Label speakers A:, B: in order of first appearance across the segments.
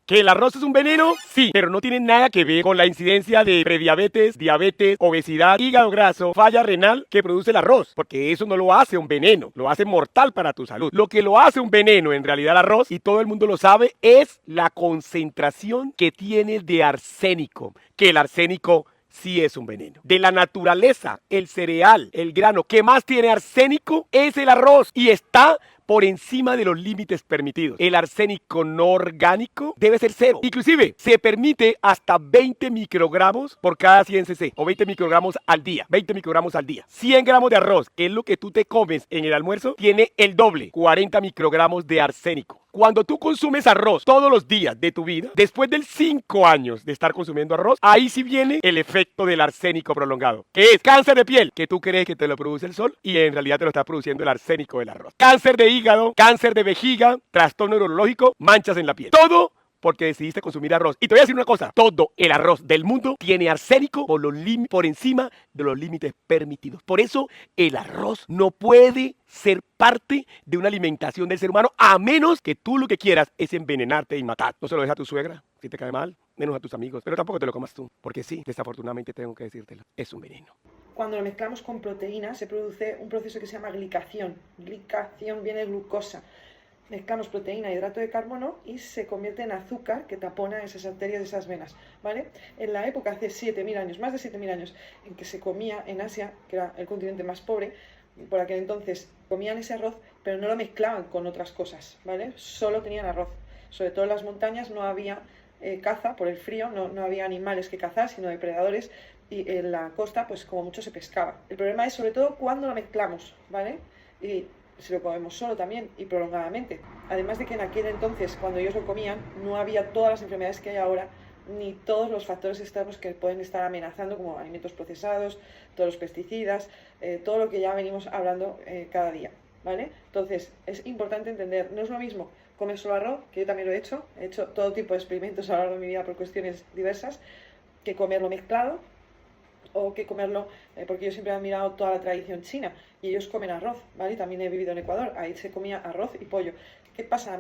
A: ¿Que el arroz es un veneno? Sí, pero no tiene nada que ver con la incidencia de prediabetes, diabetes, obesidad, hígado graso, falla renal que produce el arroz, porque eso no lo hace un veneno, lo hace mortal para tu salud. Lo que lo hace un veneno en realidad el arroz, y todo el mundo lo sabe, es la concentración que tiene de arsénico, que el arsénico sí es un veneno. De la naturaleza, el cereal, el grano que más tiene arsénico es el arroz y está por encima de los límites permitidos. El arsénico no orgánico debe ser cero. Inclusive, se permite hasta 20 microgramos por cada 100 cc o 20 microgramos al día. 20 microgramos al día. 100 gramos de arroz, que es lo que tú te comes en el almuerzo, tiene el doble, 40 microgramos de arsénico. Cuando tú consumes arroz todos los días de tu vida, después de 5 años de estar consumiendo arroz, ahí sí viene el efecto del arsénico prolongado, que es cáncer de piel, que tú crees que te lo produce el sol y en realidad te lo está produciendo el arsénico del arroz. Cáncer de hígado, cáncer de vejiga, trastorno neurológico, manchas en la piel. Todo porque decidiste consumir arroz. Y te voy a decir una cosa, todo el arroz del mundo tiene arsénico por encima de los límites permitidos. Por eso el arroz no puede ser parte de una alimentación del ser humano, a menos que tú lo que quieras es envenenarte y matar. No se lo dejes a tu suegra, si te cae mal, menos a tus amigos, pero tampoco te lo comas tú, porque sí, desafortunadamente tengo que decírtelo, es un veneno.
B: Cuando lo mezclamos con proteína se produce un proceso que se llama glicación. Glicación viene de glucosa. Mezclamos proteína e hidrato de carbono y se convierte en azúcar que tapona esas arterias de esas venas, ¿vale? En la época, hace 7.000 años, más de 7.000 años, en que se comía en Asia, que era el continente más pobre, por aquel entonces comían ese arroz, pero no lo mezclaban con otras cosas, ¿vale? Solo tenían arroz. Sobre todo en las montañas no había caza por el frío, no había animales que cazar, sino depredadores, y en la costa, pues como mucho se pescaba. El problema es sobre todo cuando lo mezclamos, ¿vale? Y si lo comemos solo también y prolongadamente. Además de que en aquel entonces, cuando ellos lo comían, no había todas las enfermedades que hay ahora, ni todos los factores externos que pueden estar amenazando, como alimentos procesados, todos los pesticidas, todo lo que ya venimos hablando cada día, ¿vale? Entonces, es importante entender, no es lo mismo comer solo arroz, que yo también lo he hecho todo tipo de experimentos a lo largo de mi vida por cuestiones diversas, que comerlo mezclado, o que comerlo, porque yo siempre he admirado toda la tradición china, y ellos comen arroz, ¿vale? También he vivido en Ecuador, ahí se comía arroz y pollo. ¿Qué pasa?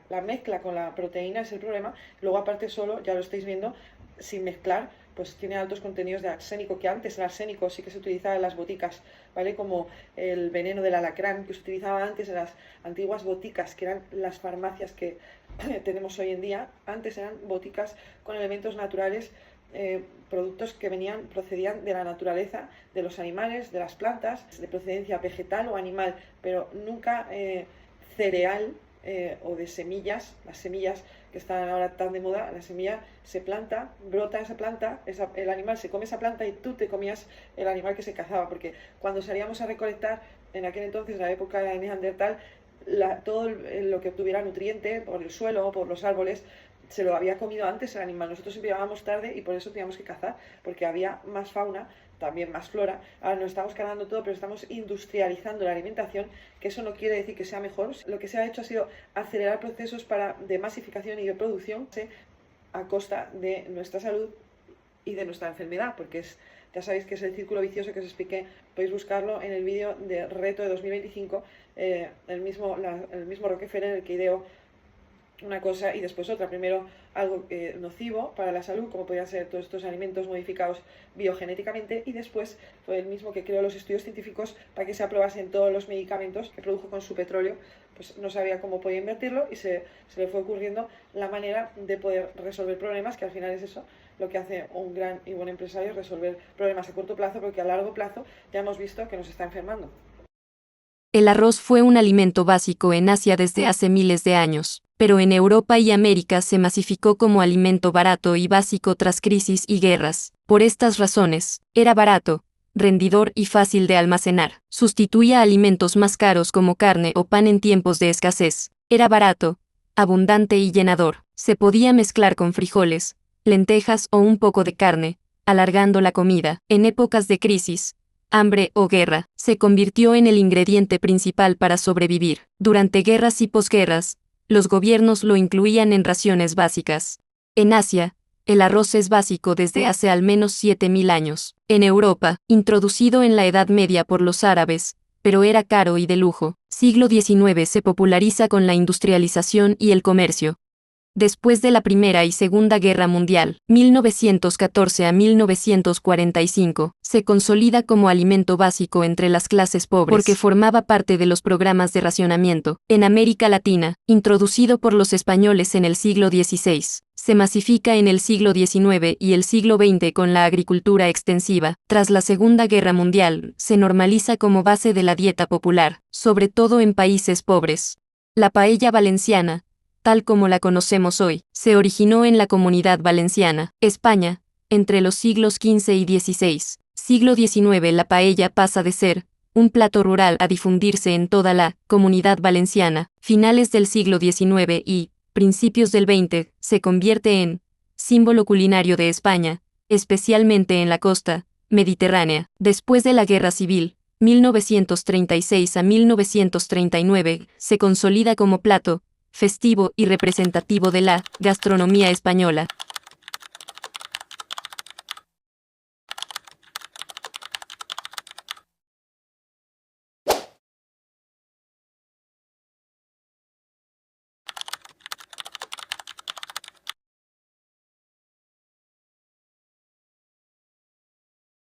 B: La mezcla con la proteína es el problema. Luego aparte solo, ya lo estáis viendo, sin mezclar, pues tiene altos contenidos de arsénico, que antes el arsénico sí que se utilizaba en las boticas, ¿vale? Como el veneno del alacrán que se utilizaba antes en las antiguas boticas, que eran las farmacias que tenemos hoy en día. Antes eran boticas con elementos naturales, productos que procedían de la naturaleza, de los animales, de las plantas, de procedencia vegetal o animal, pero nunca cereal o de semillas. Las semillas que están ahora tan de moda, la semilla se planta, brota esa planta, el animal se come esa planta y tú te comías el animal que se cazaba, porque cuando salíamos a recolectar, en aquel entonces, la época de Neandertal, todo lo que tuviera nutriente por el suelo o por los árboles, se lo había comido antes el animal. Nosotros siempre llegábamos tarde y por eso teníamos que cazar, porque había más fauna, también más flora. Ahora nos estamos cargando todo, pero estamos industrializando la alimentación, que eso no quiere decir que sea mejor. Lo que se ha hecho ha sido acelerar procesos de masificación y de producción a costa de nuestra salud y de nuestra enfermedad, porque ya sabéis que es el círculo vicioso que os expliqué. Podéis buscarlo en el vídeo de reto de 2025, el mismo Rockefeller, el que ideó una cosa y después otra. Primero algo nocivo para la salud, como podían ser todos estos alimentos modificados biogenéticamente, y después fue el mismo que creó los estudios científicos para que se aprobasen todos los medicamentos que produjo con su petróleo. Pues no sabía cómo podía invertirlo y se le fue ocurriendo la manera de poder resolver problemas, que al final es eso lo que hace un gran y buen empresario, resolver problemas a corto plazo, porque a largo plazo ya hemos visto que nos está enfermando.
C: El arroz fue un alimento básico en Asia desde hace miles de años, pero en Europa y América se masificó como alimento barato y básico tras crisis y guerras. Por estas razones, era barato, rendidor y fácil de almacenar. Sustituía alimentos más caros como carne o pan en tiempos de escasez. Era barato, abundante y llenador. Se podía mezclar con frijoles, lentejas o un poco de carne, alargando la comida. En épocas de crisis, hambre o guerra, se convirtió en el ingrediente principal para sobrevivir. Durante guerras y posguerras, los gobiernos lo incluían en raciones básicas. En Asia, el arroz es básico desde hace al menos 7.000 años. En Europa, introducido en la Edad Media por los árabes, pero era caro y de lujo. Siglo XIX se populariza con la industrialización y el comercio. Después de la Primera y Segunda Guerra Mundial, 1914 a 1945, se consolida como alimento básico entre las clases pobres porque formaba parte de los programas de racionamiento. En América Latina, introducido por los españoles en el siglo XVI, se masifica en el siglo XIX y el siglo XX con la agricultura extensiva. Tras la Segunda Guerra Mundial, se normaliza como base de la dieta popular, sobre todo en países pobres. La paella valenciana, tal como la conocemos hoy, se originó en la Comunidad Valenciana, España, entre los siglos XV y XVI. Siglo XIX. La paella pasa de ser un plato rural a difundirse en toda la Comunidad Valenciana. Finales del siglo XIX y principios del XX, se convierte en símbolo culinario de España, especialmente en la costa mediterránea. Después de la Guerra Civil, 1936 a 1939, se consolida como plato festivo y representativo de la gastronomía española.